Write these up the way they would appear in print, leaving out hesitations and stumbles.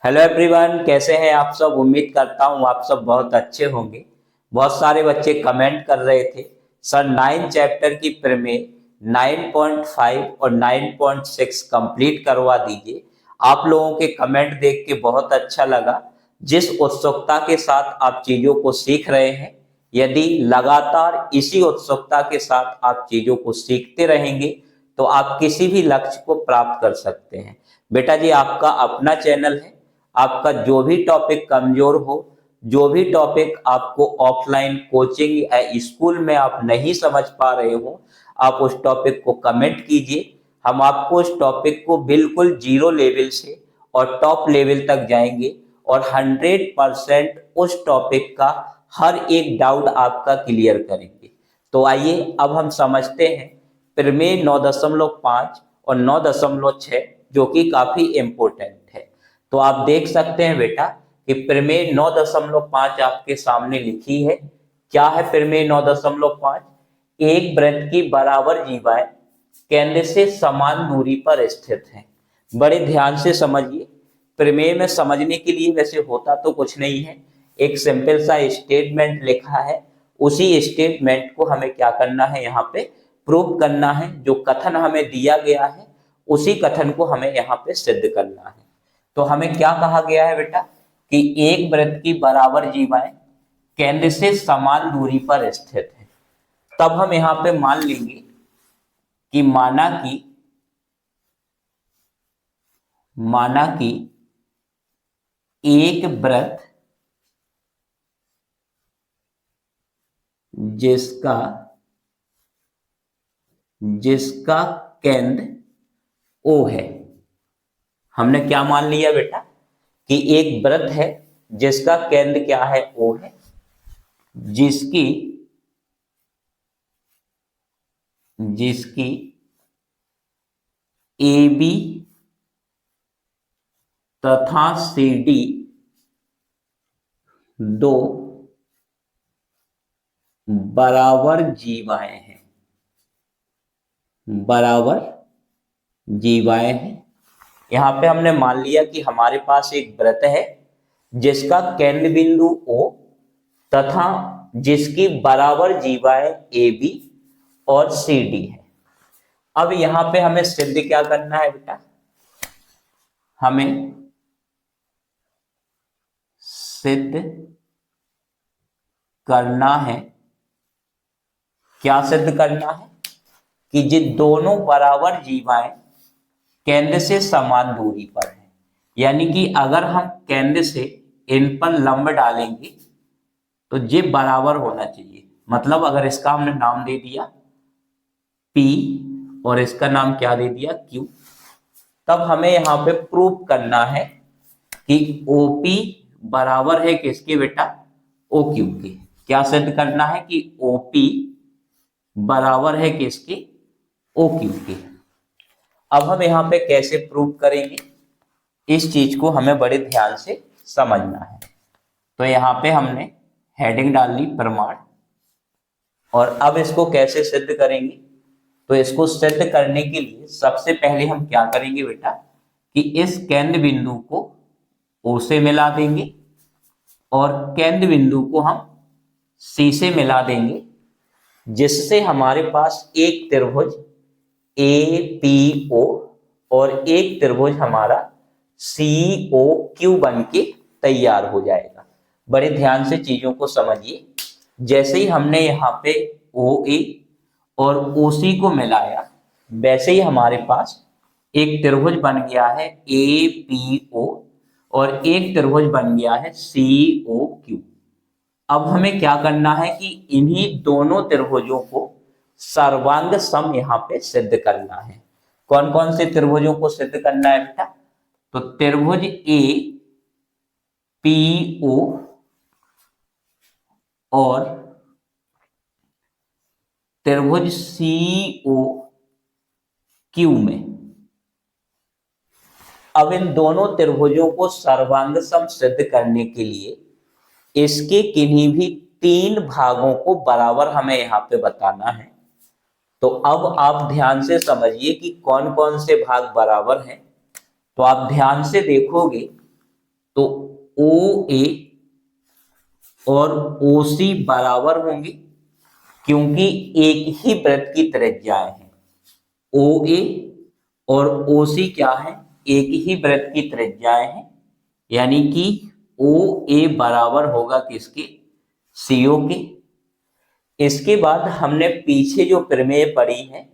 Hello everyone, कैसे हैं आप सब। उम्मीद करता हूँ आप सब बहुत अच्छे होंगे। बहुत सारे बच्चे कमेंट कर रहे थे सर 9 चैप्टर की प्रमेय 9.5 और 9.6 कंप्लीट करवा दीजिए। आप लोगों के कमेंट देख के बहुत अच्छा लगा। जिस उत्सुकता के साथ आप चीजों को सीख रहे हैं, यदि लगातार इसी उत्सुकता के साथ आप चीजों को सीखते रहेंगे तो आप किसी भी लक्ष्य को प्राप्त कर सकते हैं। बेटा जी, आपका अपना चैनल है। आपका जो भी टॉपिक कमजोर हो, जो भी टॉपिक आपको ऑफलाइन कोचिंग या स्कूल में आप नहीं समझ पा रहे हो, आप उस टॉपिक को कमेंट कीजिए। हम आपको उस टॉपिक को बिल्कुल जीरो लेवल से और टॉप लेवल तक जाएंगे और 100% उस टॉपिक का हर एक डाउट आपका क्लियर करेंगे। तो आइए अब हम समझते हैं प्रमेय 9.5 और 9.6, जो कि काफी इंपॉर्टेंट है। तो आप देख सकते हैं बेटा कि प्रमेय 9.5 आपके सामने लिखी है। क्या है प्रमेय 9.5? एक वृत्त की बराबर जीवाएं केंद्र से समान दूरी पर स्थित हैं। बड़े ध्यान से समझिए। प्रमेय में समझने के लिए वैसे होता तो कुछ नहीं है, एक सिंपल सा स्टेटमेंट लिखा है। उसी स्टेटमेंट को हमें क्या करना है, यहाँ पे प्रूव करना है। जो कथन हमें दिया गया है उसी कथन को हमें यहाँ पे सिद्ध करना है। तो हमें क्या कहा गया है बेटा कि एक वृत्त की बराबर जीवाएं केंद्र से समान दूरी पर स्थित है। तब हम यहाँ पे मान लेंगे कि माना कि एक वृत्त जिसका जिसका केंद्र O है। हमने क्या मान लिया बेटा कि एक वृत्त है जिसका केंद्र क्या है, O है, जिसकी जिसकी AB तथा CD दो बराबर जीवाएं हैं। बराबर जीवाएं हैं। यहां पे हमने मान लिया कि हमारे पास एक वृत्त है जिसका केंद्र बिंदु O तथा जिसकी बराबर जीवाएं AB और CD है। अब यहां पे हमें सिद्ध क्या करना है बेटा, हमें सिद्ध करना है। क्या सिद्ध करना है कि ये दोनों बराबर जीवाएं केंद्र से समान दूरी पर हैं। यानी कि अगर हम केंद्र से इन पर लंब डालेंगे तो ये बराबर होना चाहिए। मतलब अगर इसका हमने नाम दे दिया P और इसका नाम क्या दे दिया Q, तब हमें यहां पे प्रूव करना है कि OP बराबर है किसके बेटा, OQ के। क्या सिद्ध करना है कि OP बराबर है किसके, OQ के। अब हम यहाँ पे कैसे प्रूव करेंगे, इस चीज को हमें बड़े ध्यान से समझना है। तो यहाँ पे हमने हेडिंग डाल ली प्रमाण, और अब इसको कैसे सिद्ध करेंगे। तो इसको सिद्ध करने के लिए सबसे पहले हम क्या करेंगे बेटा कि इस केंद्र बिंदु को O से मिला देंगे और केंद्र बिंदु को हम C से मिला देंगे, जिससे हमारे पास एक त्रिभुज APO और एक त्रिभुज हमारा COQ बन के तैयार हो जाएगा। बड़े ध्यान से चीजों को समझिए। जैसे ही हमने यहाँ पे OA और OC को मिलाया, वैसे ही हमारे पास एक त्रिभुज बन गया है APO और एक त्रिभुज बन गया है COQ। अब हमें क्या करना है कि इन्हीं दोनों त्रिभुजों को सर्वांग सम यहाँ पे सिद्ध करना है। कौन कौन से त्रिभुजों को सिद्ध करना है बेटा, तो त्रिभुज APO और त्रिभुज COQ में। अब इन दोनों त्रिभुजों को सर्वांग सम सिद्ध करने के लिए इसके किन्हीं भी 3 भागों को बराबर हमें यहाँ पे बताना है। तो अब आप ध्यान से समझिए कि कौन कौन से भाग बराबर हैं। तो आप ध्यान से देखोगे तो ओ ए और ओ सी बराबर होंगे, क्योंकि एक ही वृत्त की त्रिज्याएं हैं। ओ ए और ओ सी क्या है, एक ही वृत्त की त्रिज्याएं हैं, यानी कि ओ ए बराबर होगा किसके, सीओ के। इसके बाद हमने पीछे जो प्रमेय पढ़ी है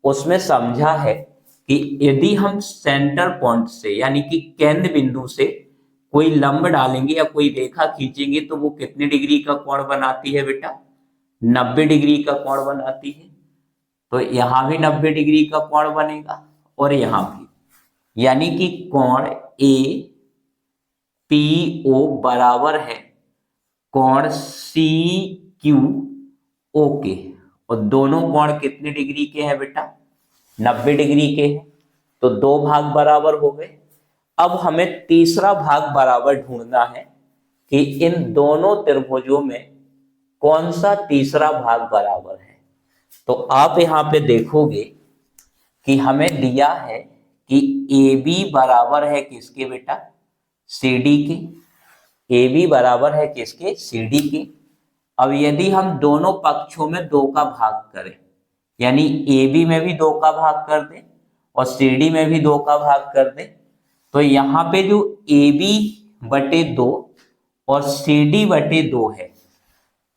उसमें समझा है कि यदि हम सेंटर पॉइंट से यानी कि केंद्र बिंदु से कोई लंब डालेंगे या कोई रेखा खींचेंगे तो वो कितने डिग्री का कोण बनाती है बेटा, 90 डिग्री का कोण बनाती है। तो यहां भी 90 डिग्री का कोण बनेगा और यहां भी, यानी कि कोण ए पी ओ बराबर है कोण सी क्यू ओ के। और दोनों कोण कितने डिग्री के हैं बेटा, 90 डिग्री के हैं। तो दो भाग बराबर हो गए। अब हमें तीसरा भाग बराबर ढूंढना है कि इन दोनों त्रिभुजों में कौन सा तीसरा भाग बराबर है। तो आप यहां पे देखोगे कि हमें दिया है कि ए बी बराबर है किसके बेटा, सी डी के। ए बी बराबर है किसके, सी डी के। अब यदि हम दोनों पक्षों में दो का भाग करें, यानी ए बी में भी दो का भाग कर दें और सी डी में भी दो का भाग कर दें, तो यहाँ पे जो ए बी बटे दो और सी डी बटे दो है,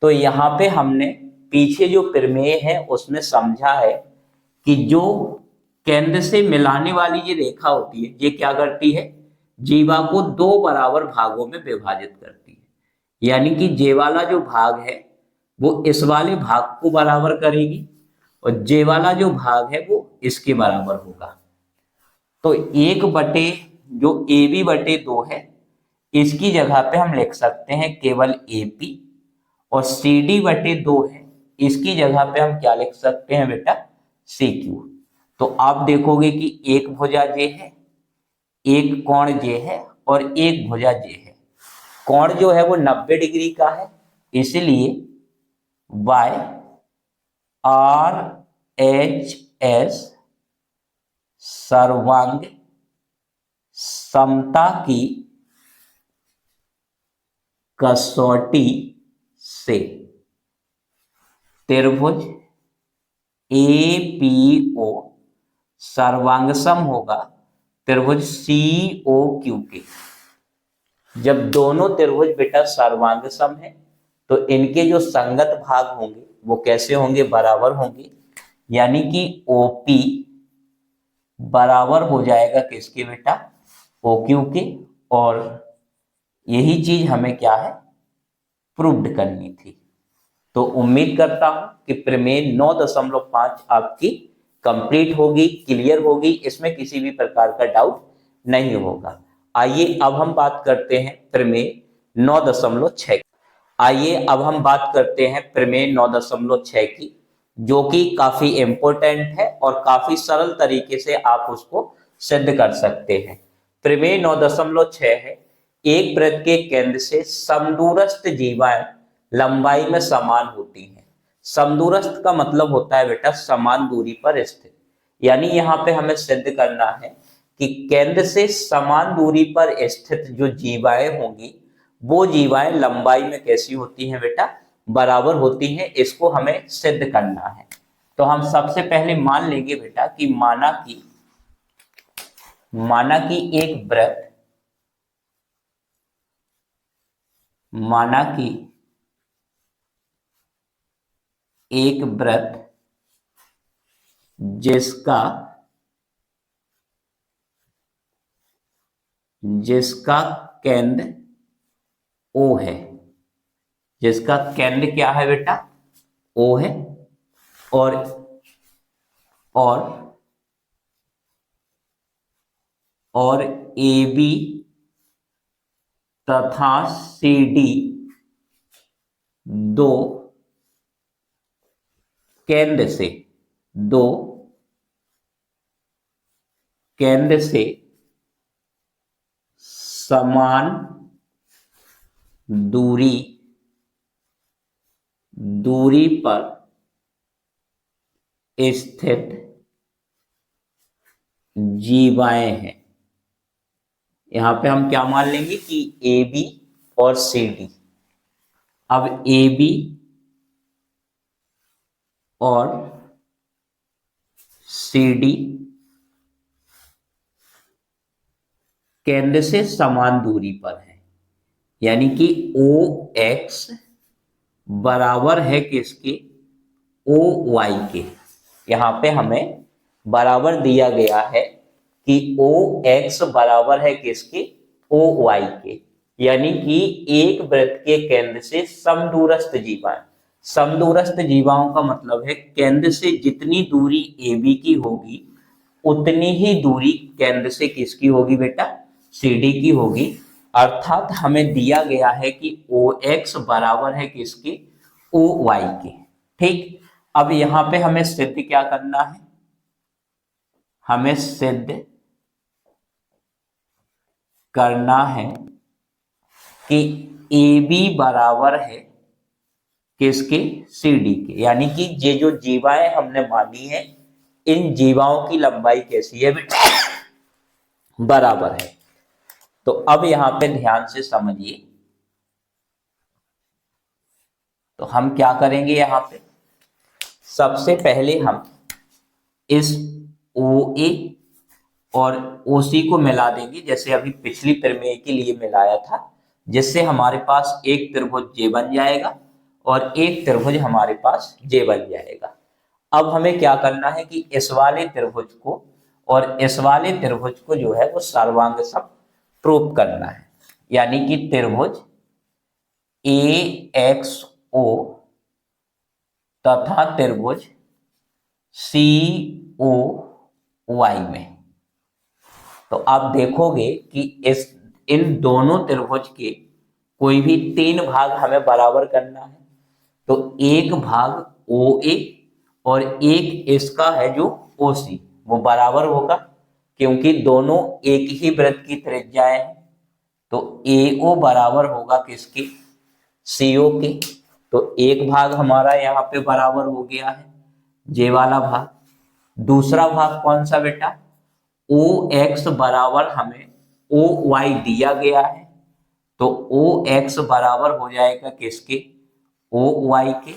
तो यहाँ पे हमने पीछे जो प्रमेय है उसमें समझा है कि जो केंद्र से मिलाने वाली ये रेखा होती है ये क्या करती है, जीवा को दो बराबर भागों में विभाजित करती है। यानी कि जे वाला जो भाग है वो इस वाले भाग को बराबर करेगी और जे वाला जो भाग है वो इसके बराबर होगा। तो एक बटे जो ए बी बटे दो है इसकी जगह पे हम लिख सकते हैं केवल ए पी, और सी डी बटे दो है इसकी जगह पे हम क्या लिख सकते हैं बेटा, सी क्यू। तो आप देखोगे कि एक भुजा जे है, एक कोण जे है और एक भुजा जे है। कोण जो है वो 90 डिग्री का है, इसलिए बाय आर एच एस सर्वांग समता की कसौटी से त्रिभुज ए पी ओ सर्वांगसम होगा त्रिभुज सी ओ क्यू के। जब दोनों त्रिभुज बेटा सर्वांगसम है तो इनके जो संगत भाग होंगे वो कैसे होंगे, बराबर होंगे। यानी कि ओपी बराबर हो जाएगा किसके बेटा, ओ क्यू के। और यही चीज हमें क्या है, प्रूव्ड करनी थी। तो उम्मीद करता हूं कि प्रमेय 9.5 आपकी कंप्लीट होगी, क्लियर होगी, इसमें किसी भी प्रकार का डाउट नहीं होगा। आइए अब हम बात करते हैं प्रमेय 9.6। आइए अब हम बात करते हैं प्रमेय 9.6 की, जो कि काफी इंपॉर्टेंट है और काफी सरल तरीके से आप उसको सिद्ध कर सकते हैं। प्रमेय 9.6 है, एक वृत्त के केंद्र से समदूरस्थ जीवाएं लंबाई में समान होती हैं। समदूरस्थ का मतलब होता है बेटा समान दूरी पर स्थित। यानी यहाँ पे हमें सिद्ध करना है कि केंद्र से समान दूरी पर स्थित जो जीवाएं होंगी वो जीवाएं लंबाई में कैसी होती हैं बेटा, बराबर होती हैं। इसको हमें सिद्ध करना है। तो हम सबसे पहले मान लेंगे बेटा कि माना कि एक वृत्त, माना कि एक वृत्त जिसका केंद्र O है, जिसका केंद्र क्या है बेटा, O है, और और AB तथा CD दो केंद्र से समान दूरी पर स्थित जीवाएं हैं। यहाँ पे हम क्या मान लेंगे कि ए बी और सी डी। अब ए बी और सी डी केंद्र से समान दूरी पर है, यानी कि ओ एक्स बराबर है किसके, ओ वाई के। यहाँ पे हमें बराबर दिया गया है कि ओ एक्स बराबर है किसके, ओ वाई के, यानी कि एक वृत्त के केंद्र से समदूरस्थ जीवाएं। समदूरस्थ जीवाओं का मतलब है केंद्र से जितनी दूरी ए बी की होगी उतनी ही दूरी केंद्र से किसकी होगी बेटा, सी डी की होगी। अर्थात हमें दिया गया है कि ओ एक्स बराबर है किसके, ओ वाई के। ठीक, अब यहां पे हमें सिद्ध क्या करना है, हमें सिद्ध करना है कि ए बी बराबर है किसके, सी डी के, यानी कि ये जो जीवाएं हमने मानी है इन जीवाओं की लंबाई कैसी है बेटा, बराबर है। तो अब यहां पे ध्यान से समझिए, तो हम क्या करेंगे, यहां पे सबसे पहले हम इस ओ ए और ओ सी को मिला देंगे, जैसे अभी पिछली प्रमेय के लिए मिलाया था, जिससे हमारे पास एक त्रिभुज जे बन जाएगा और एक त्रिभुज हमारे पास जे बन जाएगा। अब हमें क्या करना है कि इस वाले त्रिभुज को और इस वाले त्रिभुज को जो है वो सर्वांग सम प्रूव करना है, यानी कि त्रिभुज ए एक्स ओ तथा त्रिभुज सी ओ वाई में। तो आप देखोगे कि इस इन दोनों त्रिभुज के कोई भी 3 भाग हमें बराबर करना है। तो एक भाग ओ ए और एक इसका है जो ओ सी, वो बराबर होगा क्योंकि दोनों एक ही वृत्त की त्रिज्याएं हैं। तो ए ओ बराबर होगा किसके, सी ओ के। तो एक भाग हमारा यहाँ पे बराबर हो गया है, जे वाला भाग। दूसरा भाग कौन सा बेटा, ओ एक्स बराबर हमें ओ वाई दिया गया है, तो ओ एक्स बराबर हो जाएगा किसके, ओ वाई के।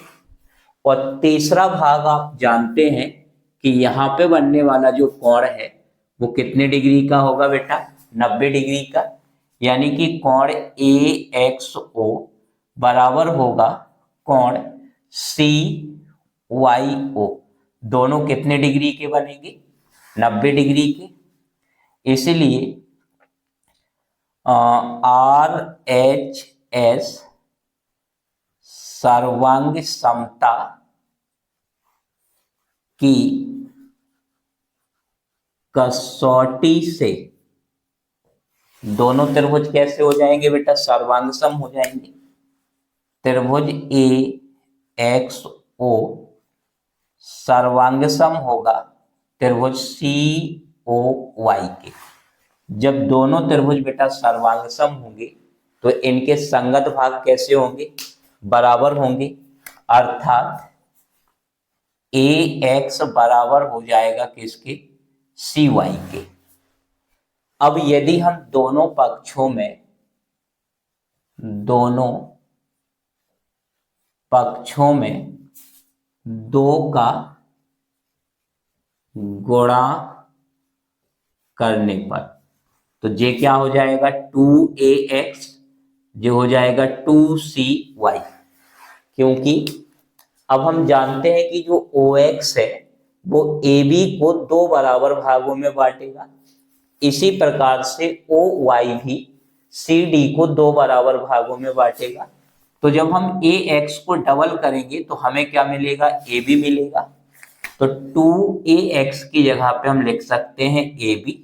और तीसरा भाग आप जानते हैं कि यहाँ पे बनने वाला जो कोण है वो कितने डिग्री का होगा बेटा, 90 डिग्री का, यानी कि कोण ए एक्स ओ बराबर होगा कोण सी वाई ओ। दोनों कितने डिग्री के बनेंगे, 90 डिग्री के। इसलिए आर एच एस सर्वांग समता की कसौटी से दोनों त्रिभुज कैसे हो जाएंगे बेटा, सर्वांग सम हो जाएंगे। त्रिभुज ए एक्स ओ सर्वांग सम होगा त्रिभुज सी ओ वाई के। जब दोनों त्रिभुज बेटा सर्वांग सम होंगे तो इनके संगत भाग कैसे होंगे, बराबर होंगे। अर्थात ए एक्स बराबर हो जाएगा किसके, सी वाई के। अब यदि हम दोनों पक्षों में 2 का गुणा करने पर, तो ये क्या हो जाएगा, 2ax, जो हो जाएगा 2cy, क्योंकि अब हम जानते हैं कि जो OX है वो AB को 2 बराबर भागों में बांटेगा। इसी प्रकार से OY भी CD को 2 बराबर भागों में बांटेगा। तो जब हम AX को डबल करेंगे तो हमें क्या मिलेगा, AB मिलेगा। तो 2ax की जगह पे हम लिख सकते हैं AB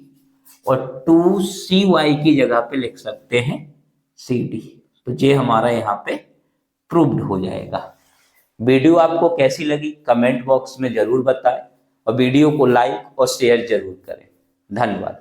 और 2cy की जगह पे लिख सकते हैं CD। तो ये हमारा यहाँ पे प्रूव्ड हो जाएगा। वीडियो आपको कैसी लगी कमेंट बॉक्स में जरूर बताएं और वीडियो को लाइक और शेयर जरूर करें। धन्यवाद।